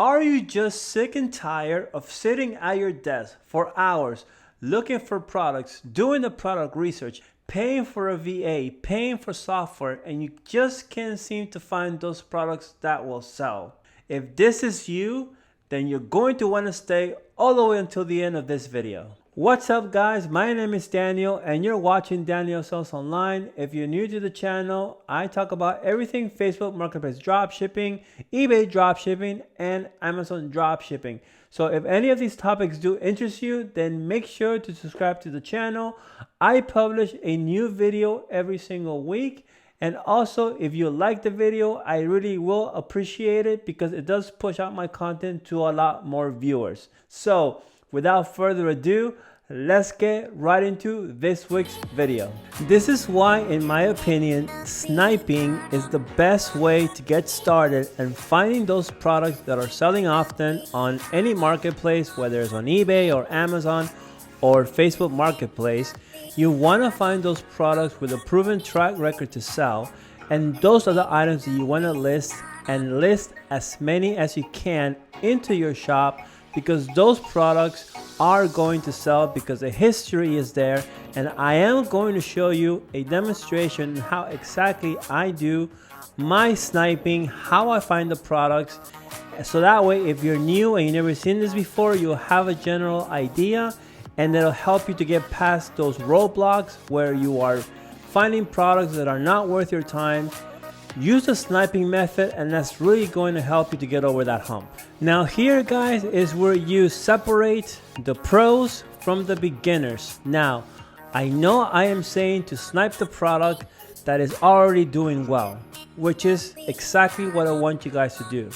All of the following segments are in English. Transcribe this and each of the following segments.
Are you just sick and tired of sitting at your desk for hours looking for products, doing the product research, paying for a VA, paying for software, and you just can't seem to find those products that will sell? If this is you, then you're going to want to stay all the way until the end of this video. What's up guys, my name is Daniel and you're watching Daniel Sells Online. If you're new to the channel, I talk about everything Facebook Marketplace dropshipping, eBay dropshipping, and Amazon dropshipping. So if any of these topics do interest you, then make sure to subscribe to the channel. I publish a new video every single week. And also, if you like the video, I really will appreciate it because it does push out my content to a lot more viewers. So without further ado, let's get right into this week's video. This is why, in my opinion, sniping is the best way to get started and finding those products that are selling often on any marketplace, whether it's on eBay or Amazon or Facebook Marketplace. You want to find those products with a proven track record to sell, and those are the items that you want to list, and list as many as you can into your shop, because those products are going to sell because the history is there. And I am going to show you a demonstration how exactly I do my sniping, how I find the products, so that way if you're new and you've never seen this before, you'll have a general idea, and that'll help you to get past those roadblocks where you are finding products that are not worth your time. Use the sniping method, and that's really going to help you to get over that hump. Now here guys is where you separate the pros from the beginners. Now I know I am saying to snipe the product that is already doing well, which is exactly what I want you guys to do.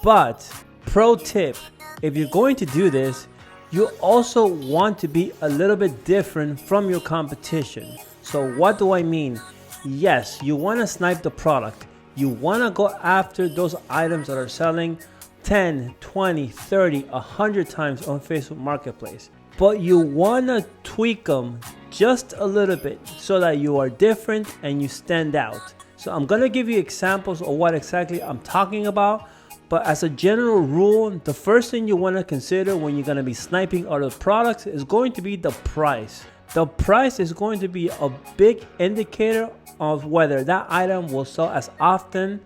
But pro tip, if you're going to do this, you also want to be a little bit different from your competition. So what do I mean? Yes, you want to snipe the product. You want to go after those items that are selling 10, 20, 30, 100 times on Facebook Marketplace. But you want to tweak them just a little bit so that you are different and you stand out. So I'm going to give you examples of what exactly I'm talking about. But as a general rule, the first thing you want to consider when you're going to be sniping other products is going to be the price. The price is going to be a big indicator of whether that item will sell as often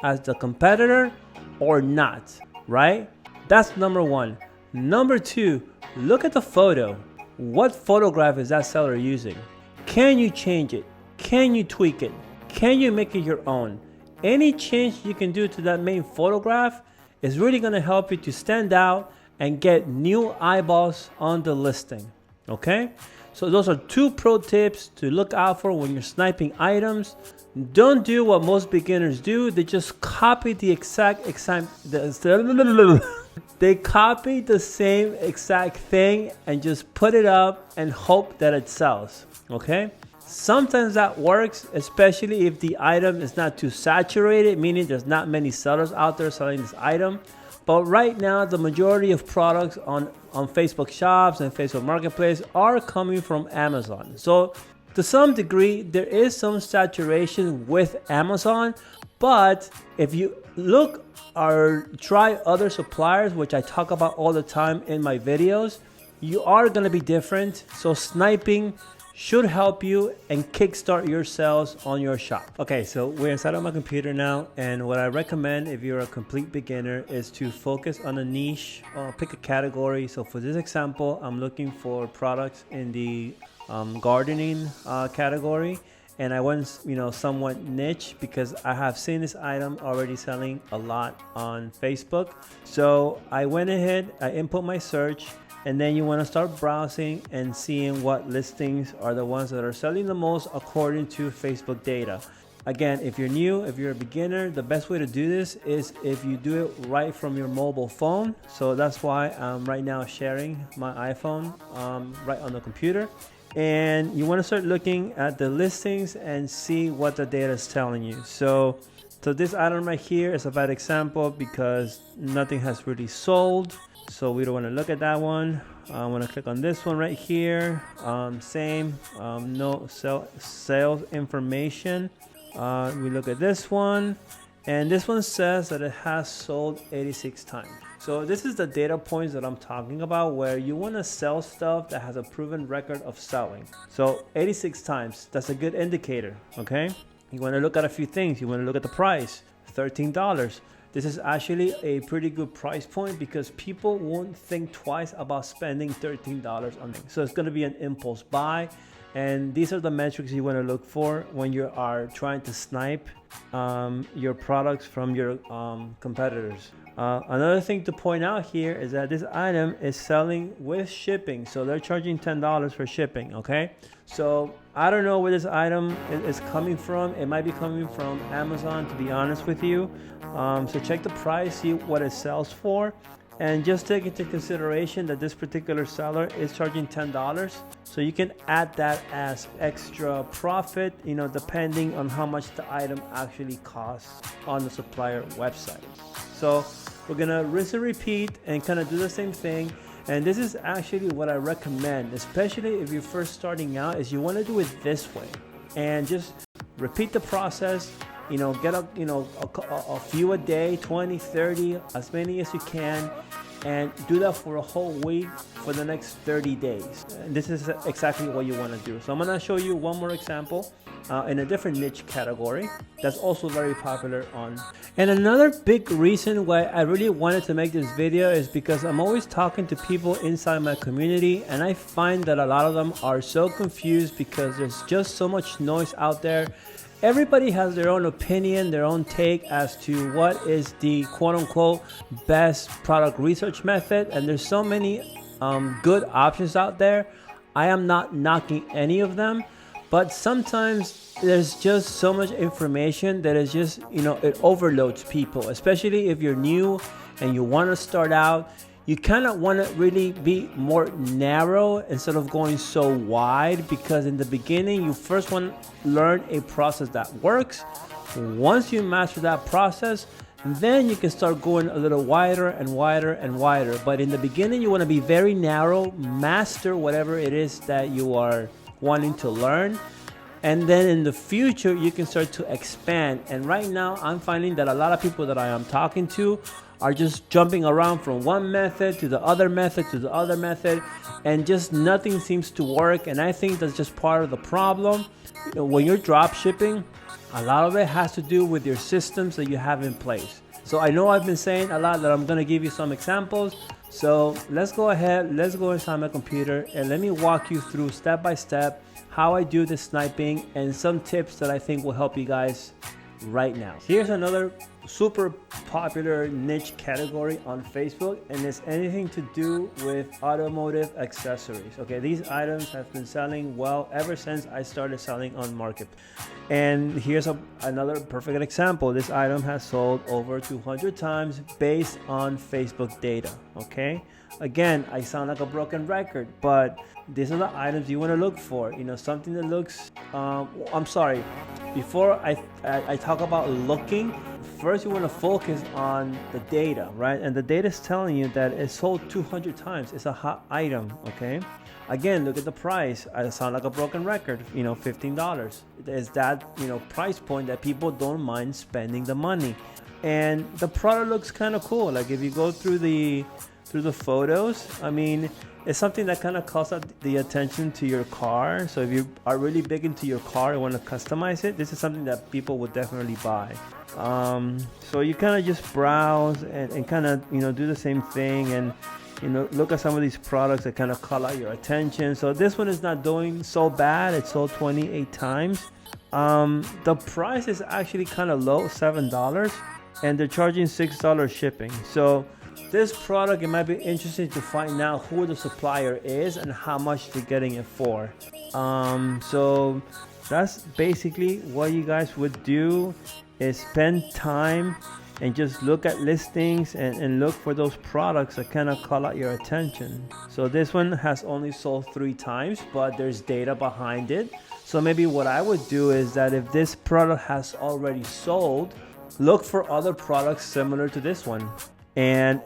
as the competitor or not, right? That's number one. Number two, look at the photo. What photograph is that seller using? Can you change it? Can you tweak it? Can you make it your own? Any change you can do to that main photograph is really going to help you to stand out and get new eyeballs on the listing. Okay, so those are two pro tips to look out for when you're sniping items. Don't do what most beginners do. They just copy the they copy the same exact thing and just put it up and hope that it sells. Okay, sometimes that works, especially if the item is not too saturated, meaning there's not many sellers out there selling this item. But right now, the majority of products on Facebook shops and Facebook Marketplace are coming from Amazon. So to some degree, there is some saturation with Amazon. But if you look or try other suppliers, which I talk about all the time in my videos, you are going to be different. So sniping should help you and kickstart your sales on your shop. Okay, so we're inside of my computer now, and what I recommend if you're a complete beginner is to focus on a niche or pick a category. So for this example, I'm looking for products in the gardening category, and I went somewhat niche because I have seen this item already selling a lot on Facebook. So I went ahead, I input my search, and then you want to start browsing and seeing what listings are the ones that are selling the most according to Facebook data. Again, if you're new, if you're a beginner, the best way to do this is if you do it right from your mobile phone. So that's why I'm right now sharing my iPhone right on the computer. And you want to start looking at the listings and see what the data is telling you. So this item right here is a bad example because nothing has really sold. So we don't want to look at that one. I want to click on this one right here. Same, no sales information. We look at this one, And this one says that it has sold 86 times. So this is the data points that I'm talking about, where you want to sell stuff that has a proven record of selling. So 86 times, that's a good indicator, okay? You want to look at a few things. You want to look at the price, $13. This is actually a pretty good price point because people won't think twice about spending $13 on it. So it's going to be an impulse buy. And these are the metrics you want to look for when you are trying to snipe your products from your competitors. Another thing to point out here is that this item is selling with shipping. So they're charging $10 for shipping, okay? So I don't know where this item is coming from. It might be coming from Amazon, to be honest with you. So check the price, see what it sells for. And just take into consideration that this particular seller is charging $10. So you can add that as extra profit, you know, depending on how much the item actually costs on the supplier website. So we're gonna rinse and repeat and kind of do the same thing. And this is actually what I recommend, especially if you're first starting out, is you want to do it this way and just repeat the process. You know, get up, you know, a few a day, 20, 30, as many as you can, and do that for a whole week for the next 30 days. And this is exactly what you want to do. So I'm going to show you one more example in a different niche category that's also very popular on. And another big reason why I really wanted to make this video is because I'm always talking to people inside my community, and I find that a lot of them are so confused because there's just so much noise out there. Everybody has their own opinion, their own take as to what is the quote-unquote best product research method, and there's so many good options out there. I am not knocking any of them, but sometimes there's just so much information that is just, you know, it overloads people, especially if you're new and you want to start out. You kind of want to really be more narrow instead of going so wide, because in the beginning you first want to learn a process that works. Once you master that process, then you can start going a little wider and wider and wider. But in the beginning you want to be very narrow, master whatever it is that you are wanting to learn, and then in the future you can start to expand. And right now I'm finding that a lot of people that I am talking to are just jumping around from one method to the other method to the other method, and just nothing seems to work. And I think that's just part of the problem. You know, when you're drop shipping, a lot of it has to do with your systems that you have in place. So I know I've been saying a lot that I'm going to give you some examples. So let's go ahead, let's go inside my computer and let me walk you through step by step how I do the sniping and some tips that I think will help you guys right now. Here's another super popular niche category on Facebook, and it's anything to do with automotive accessories. Okay, these items have been selling well ever since I started selling on Marketplace. And here's another perfect example. This item has sold over 200 times based on Facebook data. Okay, again, I sound like a broken record, but these are the items you want to look for. You know, something that looks I'm sorry, before I talk about looking, first you want to focus on the data, right? And the data is telling you that it sold 200 times. It's a hot item. Okay, again, look at the price. I sound like a broken record. You know, $15 is that, you know, price point that people don't mind spending the money. And the product looks kind of cool. Like if you go through the photos, I mean, it's something that kind of calls out the attention to your car. So if you are really big into your car and want to customize it, this is something that people would definitely buy. So you kind of just browse and kind of, you know, do the same thing, and, you know, look at some of these products that kind of call out your attention. So this one is not doing so bad. It sold 28 times. The price is actually kind of low, $7, and they're charging $6 shipping. So this product, it might be interesting to find out who the supplier is and how much they're getting it for. So that's basically what you guys would do, is spend time and just look at listings and look for those products that kind of call out your attention. So this one has only sold 3 times, but there's data behind it. So maybe what I would do is that if this product has already sold, look for other products similar to this one and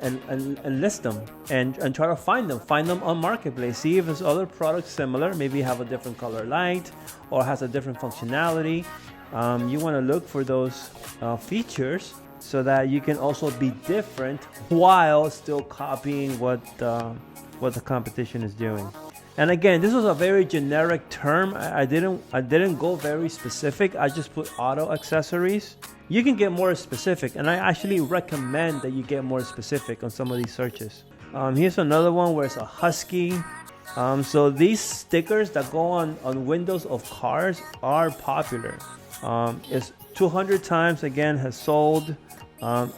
list them and try to find them on Marketplace. See if there's other products similar, maybe have a different color light or has a different functionality, You want to look for those features so that you can also be different while still copying what the competition is doing. And again, this was a very generic term. I didn't go very specific. I just put auto accessories. You can get more specific, and I actually recommend that you get more specific on some of these searches. Here's another one where it's a husky. So these stickers that go on windows of cars are popular. It's 200 times again has sold.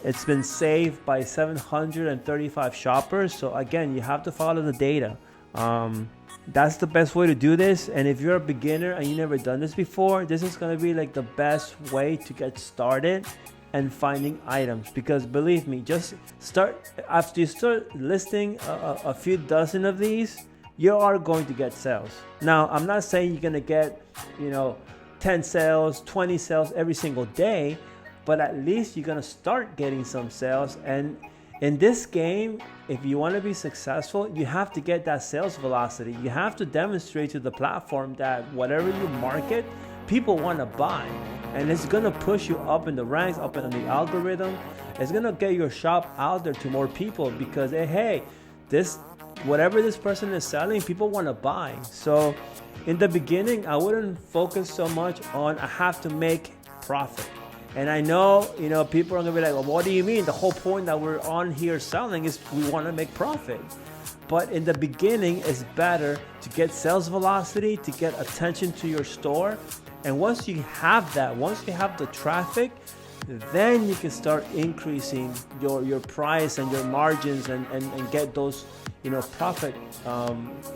It's been saved by 735 shoppers. So again, you have to follow the data. That's the best way to do this. And if you're a beginner and you never done this before, this is going to be like the best way to get started and finding items. Because believe me, just start after you start listing a few dozen of these, you are going to get sales. Now, I'm not saying you're going to get, 10 sales, 20 sales every single day, but at least you're going to start getting some sales. And in this game, if you want to be successful, you have to get that sales velocity. You have to demonstrate to the platform that whatever you market, people want to buy. And it's going to push you up in the ranks, up in the algorithm. It's going to get your shop out there to more people because, hey, whatever this person is selling, people want to buy. So in the beginning, I wouldn't focus so much on I have to make profit. And I know, people are going to be like, well, what do you mean? The whole point that we're on here selling is we want to make profit. But in the beginning, it's better to get sales velocity, to get attention to your store. And once you have that, once you have the traffic, then you can start increasing your price and your margins and get those profit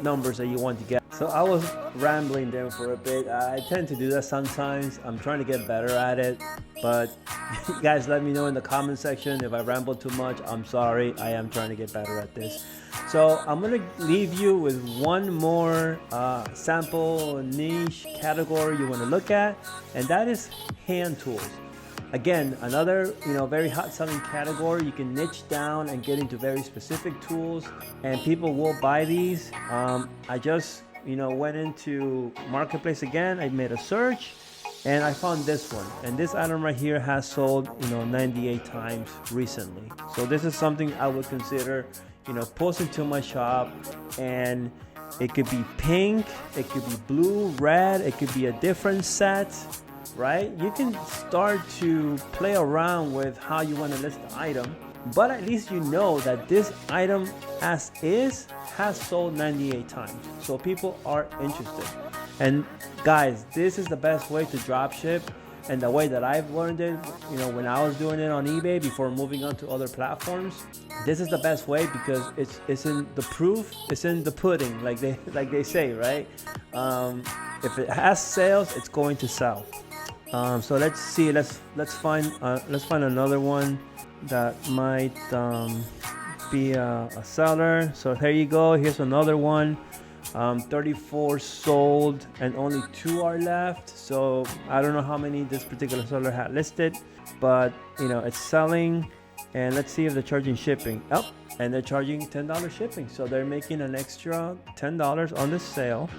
numbers that you want to get. So I was rambling there for a bit. I tend to do that sometimes. I'm trying to get better at it, but guys, let me know in the comment section if I ramble too much. I'm sorry. I am trying to get better at this. So I'm gonna leave you with one more sample niche category you want to look at, and that is hand tools. Again, another very hot selling category. You can niche down and get into very specific tools, and people will buy these. I just went into marketplace again. I made a search and I found this one, and this item right here has sold 98 times recently. So this is something I would consider posting to my shop. And it could be pink, it could be blue, red, it could be a different set, right? You can start to play around with how you want to list the item, but at least you know that this item as is has sold 98 times. So people are interested. And guys, this is the best way to drop ship. And the way that I've learned it, when I was doing it on eBay before moving on to other platforms, this is the best way because it's in the proof, it's in the pudding, like they say, right? If it has sales, it's going to sell. So let's see. Let's find another one that might be a seller. So here you go. Here's another one. 34 sold and only 2 are left. So I don't know how many this particular seller had listed, but it's selling. And let's see if they're charging shipping. Oh, and they're charging $10 shipping. So they're making an extra $10 on the sale,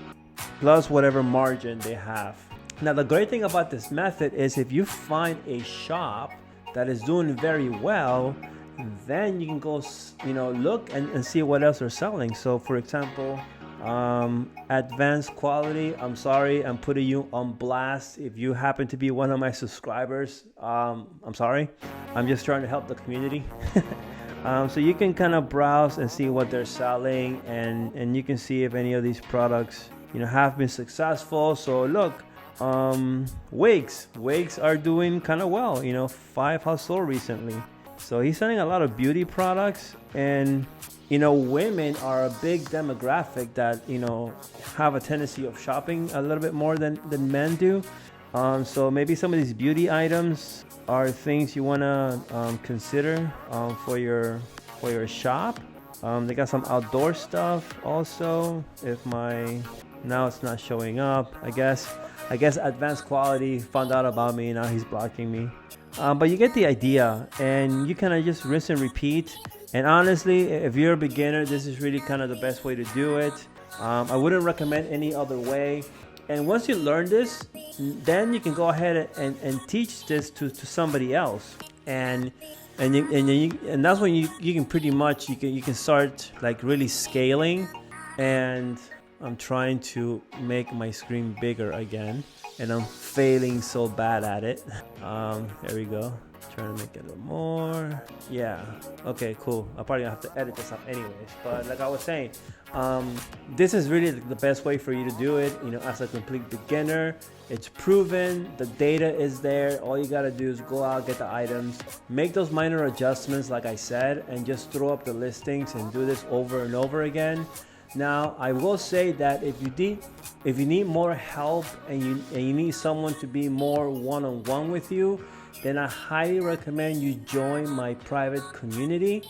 plus whatever margin they have. Now, the great thing about this method is if you find a shop that is doing very well, then you can go, look and see what else they're selling. So, for example, advanced quality, I'm sorry, I'm putting you on blast. If you happen to be one of my subscribers, I'm sorry. I'm just trying to help the community. So you can kind of browse and see what they're selling, and you can see if any of these products, have been successful. So look. Wigs are doing kind of well. 5 has sold recently. So he's selling a lot of beauty products, and women are a big demographic that have a tendency of shopping a little bit more than men do. So maybe some of these beauty items are things you want to consider for your shop. They got some outdoor stuff also. Now it's not showing up. I guess advanced quality found out about me. Now he's blocking me. But you get the idea, and you kind of just rinse and repeat. And honestly, if you're a beginner, this is really kind of the best way to do it. I wouldn't recommend any other way. And once you learn this, then you can go ahead and teach this to somebody else. And that's when you can pretty much you can start like really scaling. And I'm trying to make my screen bigger again, and I'm failing so bad at it. There we go. Trying to make it a little more. Yeah. Okay, cool. I'll probably have to edit this up anyways. But like I was saying, this is really the best way for you to do it. You know, as a complete beginner, it's proven. The data is there. All you gotta do is go out, get the items, make those minor adjustments, like I said, and just throw up the listings and do this over and over again. Now, I will say that if you need more help and you need someone to be more one-on-one with you, then I highly recommend you join my private community.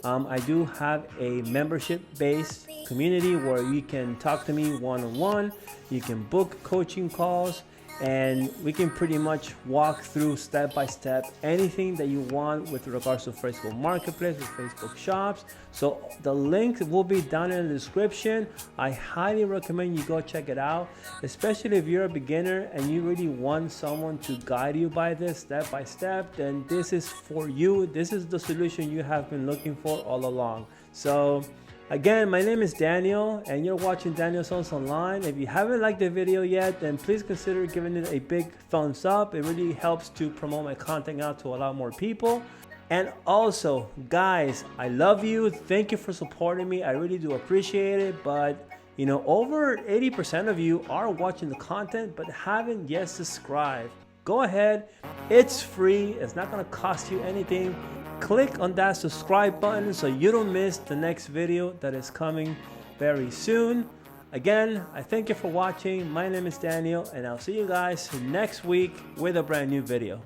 I do have a membership-based community where you can talk to me one-on-one. You can book coaching calls, and we can pretty much walk through step by step anything that you want with regards to Facebook Marketplace, with Facebook Shops. So the link will be down in the description. I highly recommend you go check it out, especially if you're a beginner and you really want someone to guide you by this step by step. Then this is for you. This is the solution you have been looking for all along. So again, my name is Daniel, and you're watching Daniel Sells Online. If you haven't liked the video yet, then please consider giving it a big thumbs up. It really helps to promote my content out to a lot more people. And also, guys, I love you. Thank you for supporting me. I really do appreciate it. But, you know, over 80% of you are watching the content but haven't yet subscribed. Go ahead. It's free. It's not going to cost you anything. Click on that subscribe button so you don't miss the next video that is coming very soon. Again, I thank you for watching. My name is Daniel, and I'll see you guys next week with a brand new video.